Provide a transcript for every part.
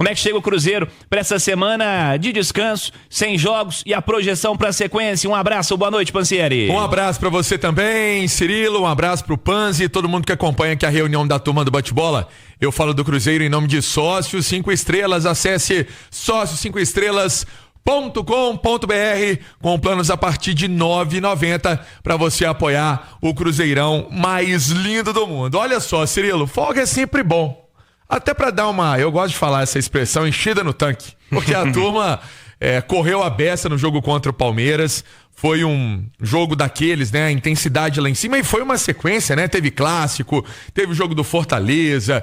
Como é que chega o Cruzeiro para essa semana de descanso, sem jogos e a projeção para a sequência? Um abraço, boa noite, Pansieri. Um abraço para você também, Cirilo, um abraço pro Panzi e todo mundo que acompanha aqui a reunião da turma do Bate-Bola. Eu falo do Cruzeiro em nome de Sócios 5 Estrelas, acesse sócios5estrelas.com.br com planos a partir de R$ 9,90 para você apoiar o Cruzeirão mais lindo do mundo. Olha só, Cirilo, folga é sempre bom. Até para dar eu gosto de falar essa expressão, enchida no tanque, porque a turma correu a beça no jogo contra o Palmeiras. Foi um jogo daqueles, né? A intensidade lá em cima, e foi uma sequência, né? Teve clássico, teve o jogo do Fortaleza,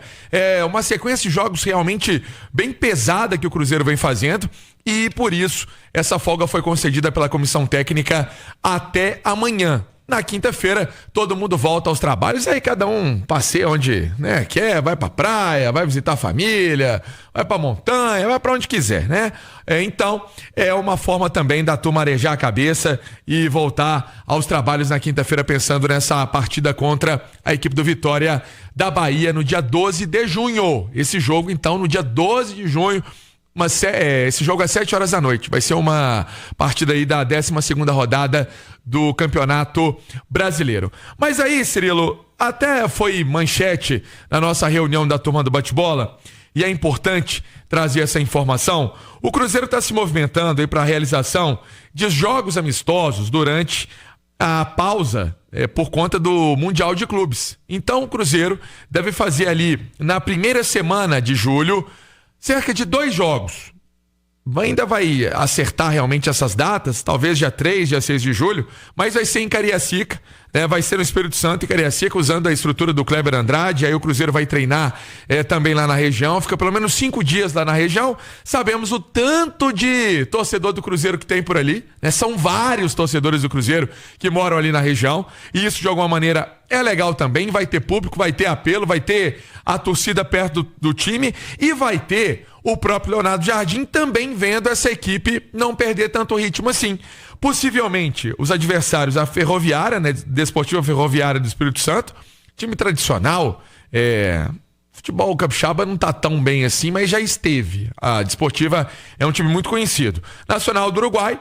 uma sequência de jogos realmente bem pesada que o Cruzeiro vem fazendo, e por isso essa folga foi concedida pela comissão técnica até amanhã. Na quinta-feira, todo mundo volta aos trabalhos, aí cada um passeia onde, né, quer, vai pra praia, vai visitar a família, vai pra montanha, vai pra onde quiser, né? Então, é uma forma também da turma arejar a cabeça e voltar aos trabalhos na quinta-feira pensando nessa partida contra a equipe do Vitória da Bahia no dia 12 de junho. Esse jogo, então, no dia 12 de junho, esse jogo às 7 horas da noite. Vai ser uma partida aí da 12ª rodada do Campeonato Brasileiro. Mas aí, Cirilo, até foi manchete na nossa reunião da turma do Bate-Bola, e é importante trazer essa informação. O Cruzeiro está se movimentando aí para a realização de jogos amistosos durante a pausa por conta do Mundial de Clubes. Então o Cruzeiro deve fazer ali na primeira semana de julho cerca de 2 jogos. Ainda vai acertar realmente essas datas, talvez dia 3, dia 6 de julho, mas vai ser em Cariacica, né? Vai ser no Espírito Santo e Cariacica, usando a estrutura do Kleber Andrade. Aí o Cruzeiro vai treinar também lá na região, fica pelo menos 5 dias lá na região. Sabemos o tanto de torcedor do Cruzeiro que tem por ali, né? São vários torcedores do Cruzeiro que moram ali na região, e isso de alguma maneira é legal também. Vai ter público, vai ter apelo, vai ter a torcida perto do time, e vai ter o próprio Leonardo Jardim também vendo essa equipe não perder tanto ritmo assim. Possivelmente os adversários, a Ferroviária, né, Desportiva Ferroviária do Espírito Santo, time tradicional, futebol capixaba não tá tão bem assim, mas já esteve. A Desportiva é um time muito conhecido. Nacional do Uruguai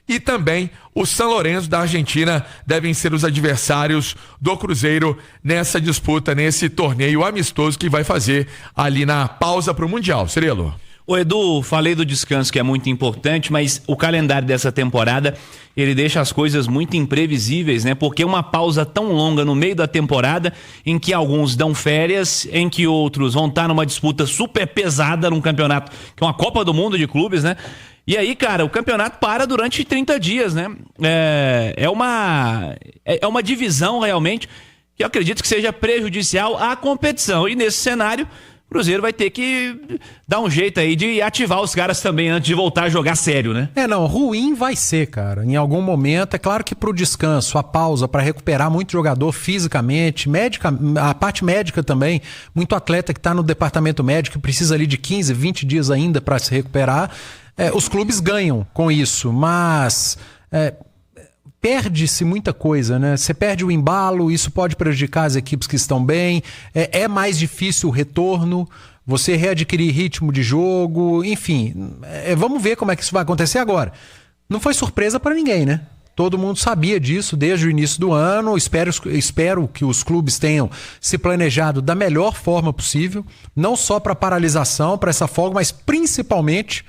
e também o São Lourenço da Argentina devem ser os adversários do Cruzeiro nessa disputa, nesse torneio amistoso que vai fazer ali na pausa para o Mundial. Cirilo. Ô Edu, falei do descanso, que é muito importante, mas o calendário dessa temporada, ele deixa as coisas muito imprevisíveis, né? Porque uma pausa tão longa no meio da temporada, em que alguns dão férias, em que outros vão estar numa disputa super pesada num campeonato, que é uma Copa do Mundo de clubes, né? E aí, cara, o campeonato para durante 30 dias, né? É uma divisão realmente que eu acredito que seja prejudicial à competição. E nesse cenário, o Cruzeiro vai ter que dar um jeito aí de ativar os caras também antes de voltar a jogar sério, né? Ruim vai ser, cara. Em algum momento, é claro que pro descanso, a pausa, para recuperar muito jogador fisicamente, a parte médica também, muito atleta que tá no departamento médico, que precisa ali de 15, 20 dias ainda para se recuperar. Os clubes ganham com isso, mas perde-se muita coisa, né? Você perde o embalo, isso pode prejudicar as equipes que estão bem, é mais difícil o retorno, você readquirir ritmo de jogo, enfim, vamos ver como é que isso vai acontecer agora. Não foi surpresa para ninguém, né? Todo mundo sabia disso desde o início do ano. Espero que os clubes tenham se planejado da melhor forma possível, não só para paralisação, para essa folga, mas principalmente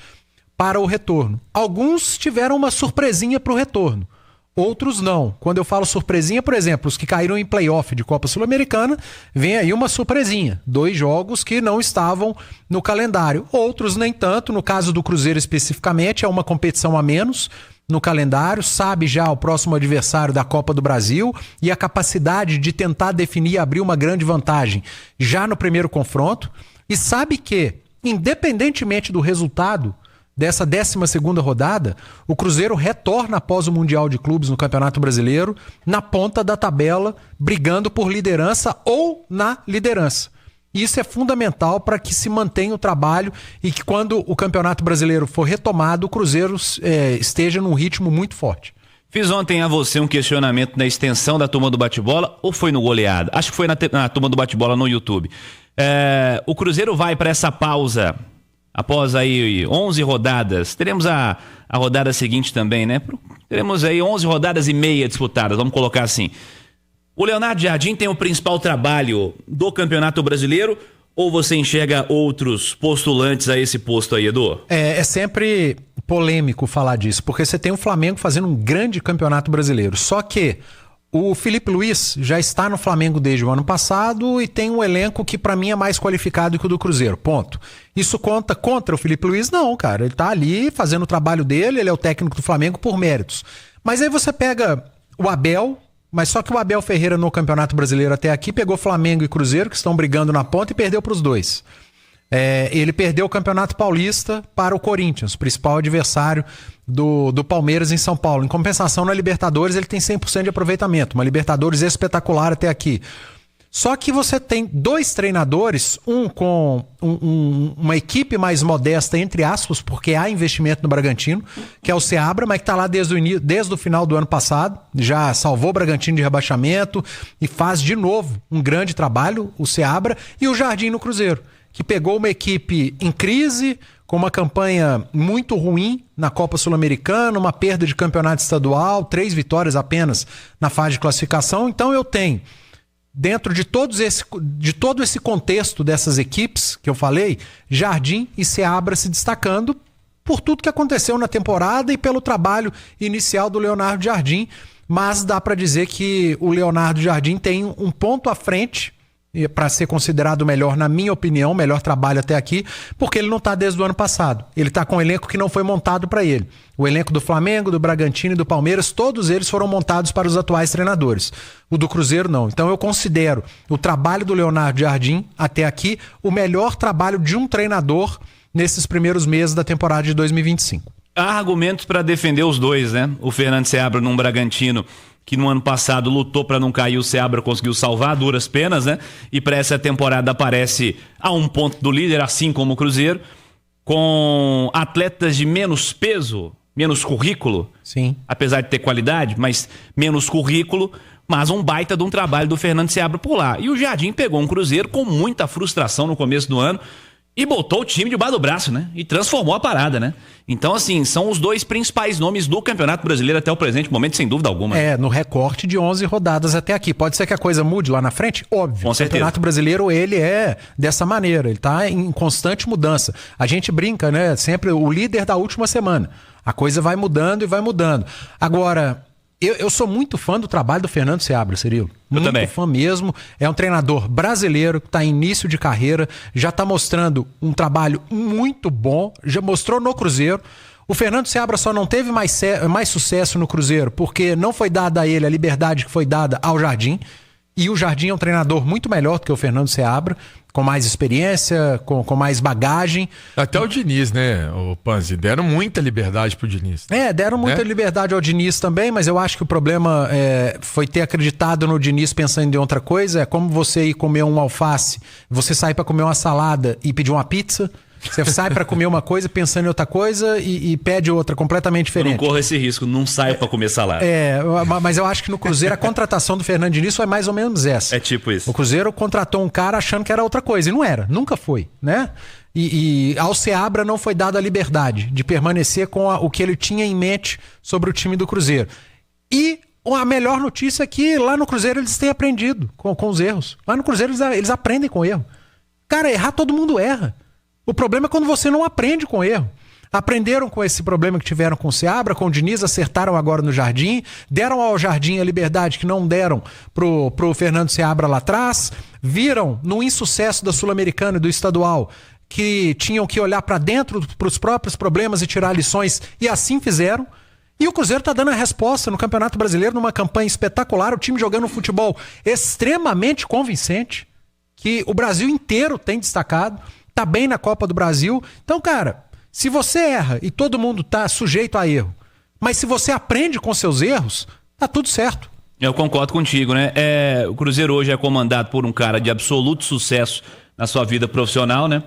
para o retorno. Alguns tiveram uma surpresinha para o retorno, outros não. Quando eu falo surpresinha, por exemplo, os que caíram em playoff de Copa Sul-Americana, vem aí uma surpresinha. 2 jogos que não estavam no calendário. Outros nem tanto. No caso do Cruzeiro especificamente, é uma competição a menos no calendário, sabe já o próximo adversário da Copa do Brasil e a capacidade de tentar definir e abrir uma grande vantagem já no primeiro confronto. E sabe que, independentemente do resultado dessa 12ª rodada, o Cruzeiro retorna após o Mundial de Clubes no Campeonato Brasileiro, na ponta da tabela, brigando por liderança ou na liderança. Isso é fundamental para que se mantenha o trabalho e que quando o Campeonato Brasileiro for retomado, o Cruzeiro esteja num ritmo muito forte. Fiz ontem a você um questionamento na extensão da turma do bate-bola, ou foi no goleada? Acho que foi na turma do bate-bola no YouTube. O Cruzeiro vai para essa pausa Após aí 11 rodadas, teremos a rodada seguinte também, né? Teremos aí 11 rodadas e meia disputadas, vamos colocar assim. O Leonardo Jardim tem o principal trabalho do Campeonato Brasileiro ou você enxerga outros postulantes a esse posto aí, Edu? É sempre polêmico falar disso, porque você tem o Flamengo fazendo um grande Campeonato Brasileiro. Só que o Felipe Luiz já está no Flamengo desde o ano passado e tem um elenco que pra mim é mais qualificado que o do Cruzeiro, ponto. Isso conta contra o Felipe Luiz? Não, cara, ele tá ali fazendo o trabalho dele, ele é o técnico do Flamengo por méritos. Mas aí você pega o Abel, mas só que o Abel Ferreira no Campeonato Brasileiro até aqui pegou Flamengo e Cruzeiro, que estão brigando na ponta, e perdeu pros dois. Ele perdeu o Campeonato Paulista para o Corinthians, principal adversário do Palmeiras em São Paulo. Em compensação, na Libertadores ele tem 100% de aproveitamento, uma Libertadores espetacular até aqui. Só que você tem dois treinadores, um com uma equipe mais modesta, entre aspas, porque há investimento no Bragantino, que é o Seabra, mas que está lá desde o final do ano passado, já salvou o Bragantino de rebaixamento e faz de novo um grande trabalho, o Seabra, e o Jardim no Cruzeiro, que pegou uma equipe em crise, com uma campanha muito ruim na Copa Sul-Americana, uma perda de campeonato estadual, 3 vitórias apenas na fase de classificação. Então eu tenho, dentro de todo esse contexto dessas equipes que eu falei, Jardim e Seabra se destacando por tudo que aconteceu na temporada e pelo trabalho inicial do Leonardo Jardim. Mas dá para dizer que o Leonardo Jardim tem um ponto à frente para ser considerado o melhor, na minha opinião, o melhor trabalho até aqui, porque ele não está desde o ano passado. Ele está com um elenco que não foi montado para ele. O elenco do Flamengo, do Bragantino e do Palmeiras, todos eles foram montados para os atuais treinadores. O do Cruzeiro não. Então eu considero o trabalho do Leonardo Jardim até aqui o melhor trabalho de um treinador nesses primeiros meses da temporada de 2025. Há argumentos para defender os dois, né? O Fernando Seabra num Bragantino que no ano passado lutou para não cair, o Seabra conseguiu salvar, duras penas, né? E para essa temporada aparece a 1 ponto do líder, assim como o Cruzeiro, com atletas de menos peso, menos currículo. Sim. Apesar de ter qualidade, mas menos currículo, mas um baita de um trabalho do Fernando Seabra por lá. E o Jardim pegou um Cruzeiro com muita frustração no começo do ano e botou o time debaixo do braço, né? E transformou a parada, né? Então, assim, são os dois principais nomes do Campeonato Brasileiro até o presente momento, sem dúvida alguma. No recorte de 11 rodadas até aqui. Pode ser que a coisa mude lá na frente? Óbvio. Com certeza. O Campeonato Brasileiro, ele é dessa maneira. Ele tá em constante mudança. A gente brinca, né? Sempre o líder da última semana. A coisa vai mudando e vai mudando. Agora, eu sou muito fã do trabalho do Fernando Seabra, Cirilo. Eu também. Muito fã mesmo. É um treinador brasileiro que está em início de carreira, já está mostrando um trabalho muito bom, já mostrou no Cruzeiro. O Fernando Seabra só não teve mais sucesso no Cruzeiro porque não foi dada a ele a liberdade que foi dada ao Jardim. E o Jardim é um treinador muito melhor do que o Fernando Seabra, com mais experiência, com mais bagagem. Até o Diniz, né, o Panzi? Deram muita liberdade pro Diniz. Deram muita liberdade ao Diniz também, mas eu acho que o problema foi ter acreditado no Diniz pensando em outra coisa. É como você ir comer um alface, você sai para comer uma salada e pedir uma pizza. Você sai para comer uma coisa pensando em outra coisa e pede outra completamente diferente. Eu não corro esse risco, não saio para comer salada. Mas eu acho que no Cruzeiro a contratação do Fernando Diniz foi mais ou menos essa. É tipo isso. O Cruzeiro contratou um cara achando que era outra coisa e não era, nunca foi, né? E ao Seabra não foi dada a liberdade de permanecer com o que ele tinha em mente sobre o time do Cruzeiro. E a melhor notícia é que lá no Cruzeiro eles têm aprendido com os erros. Lá no Cruzeiro eles aprendem com o erro. Cara, errar todo mundo erra. O problema é quando você não aprende com o erro. Aprenderam com esse problema que tiveram com o Seabra, com o Diniz, acertaram agora no Jardim, deram ao Jardim a liberdade que não deram pro Fernando Seabra lá atrás, viram no insucesso da Sul-Americana e do estadual que tinham que olhar para dentro, para os próprios problemas e tirar lições, e assim fizeram. E o Cruzeiro tá dando a resposta no Campeonato Brasileiro, numa campanha espetacular, o time jogando um futebol extremamente convincente, que o Brasil inteiro tem destacado. Tá bem na Copa do Brasil. Então, cara, se você erra e todo mundo tá sujeito a erro, mas se você aprende com seus erros, tá tudo certo. Eu concordo contigo, né? O Cruzeiro hoje é comandado por um cara de absoluto sucesso na sua vida profissional, né?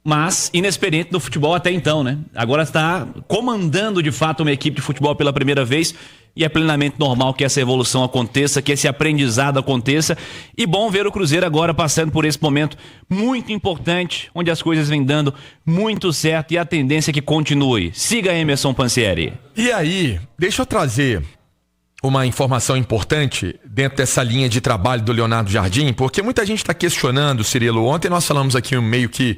Mas inexperiente no futebol até então, né? Agora está comandando de fato uma equipe de futebol pela primeira vez. e é plenamente normal que essa evolução aconteça, que esse aprendizado aconteça. E bom ver o Cruzeiro agora passando por esse momento muito importante, onde as coisas vêm dando muito certo e a tendência é que continue. Siga Emerson Pansieri. E aí, deixa eu trazer uma informação importante dentro dessa linha de trabalho do Leonardo Jardim, porque muita gente está questionando, Cirilo. Ontem nós falamos aqui meio que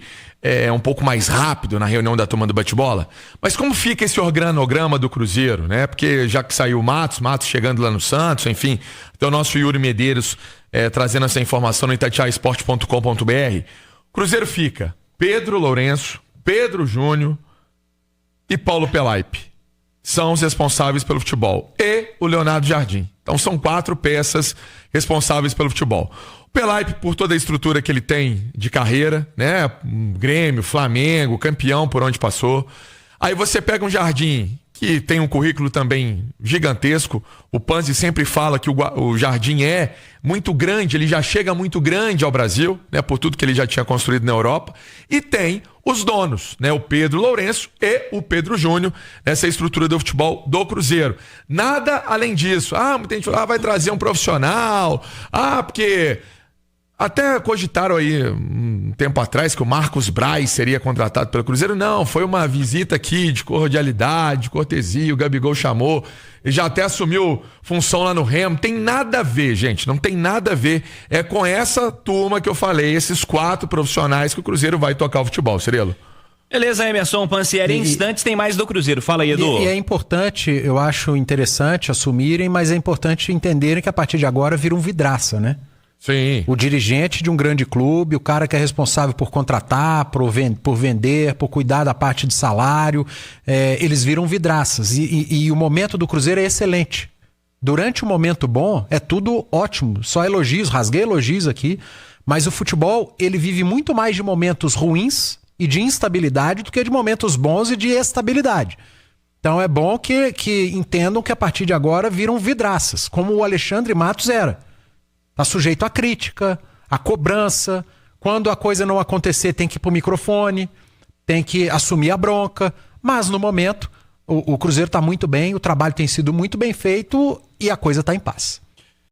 um pouco mais rápido na reunião da turma do bate-bola, mas como fica esse organograma do Cruzeiro, né? Porque já que saiu o Matos chegando lá no Santos, enfim, então o nosso Yuri Medeiros trazendo essa informação no itatiaesporte.com.br. Cruzeiro fica Pedro Lourenço, Pedro Júnior e Paulo Pelaipe. São os responsáveis pelo futebol. E o Leonardo Jardim. Então são 4 peças responsáveis pelo futebol. O Pelaipe, por toda a estrutura que ele tem de carreira, né? Grêmio, Flamengo, campeão por onde passou. Aí você pega um Jardim que tem um currículo também gigantesco. O Panzi sempre fala que o Jardim é muito grande, ele já chega muito grande ao Brasil, né, por tudo que ele já tinha construído na Europa. E tem os donos, né, o Pedro Lourenço e o Pedro Júnior, nessa estrutura do futebol do Cruzeiro. Nada além disso. Muita gente fala, vai trazer um profissional, porque... Até cogitaram aí um tempo atrás que o Marcos Braz seria contratado pelo Cruzeiro. Não, foi uma visita aqui de cordialidade, de cortesia, o Gabigol chamou, ele já até assumiu função lá no Remo. Tem nada a ver, gente, não tem nada a ver. É com essa turma que eu falei, esses 4 profissionais que o Cruzeiro vai tocar o futebol, Cirilo. Beleza, Emerson Pansieri, em instantes tem mais do Cruzeiro. Fala aí, Edu. E é importante, eu acho interessante assumirem, mas é importante entenderem que a partir de agora vira um vidraça, né? Sim. O dirigente de um grande clube, o cara que é responsável por contratar, por vender, por cuidar da parte de salário, eles viram vidraças. E o momento do Cruzeiro é excelente. Durante o momento bom, é tudo ótimo. Só elogios, rasguei elogios aqui. Mas o futebol, ele vive muito mais de momentos ruins e de instabilidade do que de momentos bons e de estabilidade. Então é bom que entendam que a partir de agora viram vidraças, como o Alexandre Matos era. Está sujeito à crítica, à cobrança. Quando a coisa não acontecer, tem que ir pro microfone, tem que assumir a bronca. Mas no momento, o Cruzeiro está muito bem, o trabalho tem sido muito bem feito e a coisa está em paz.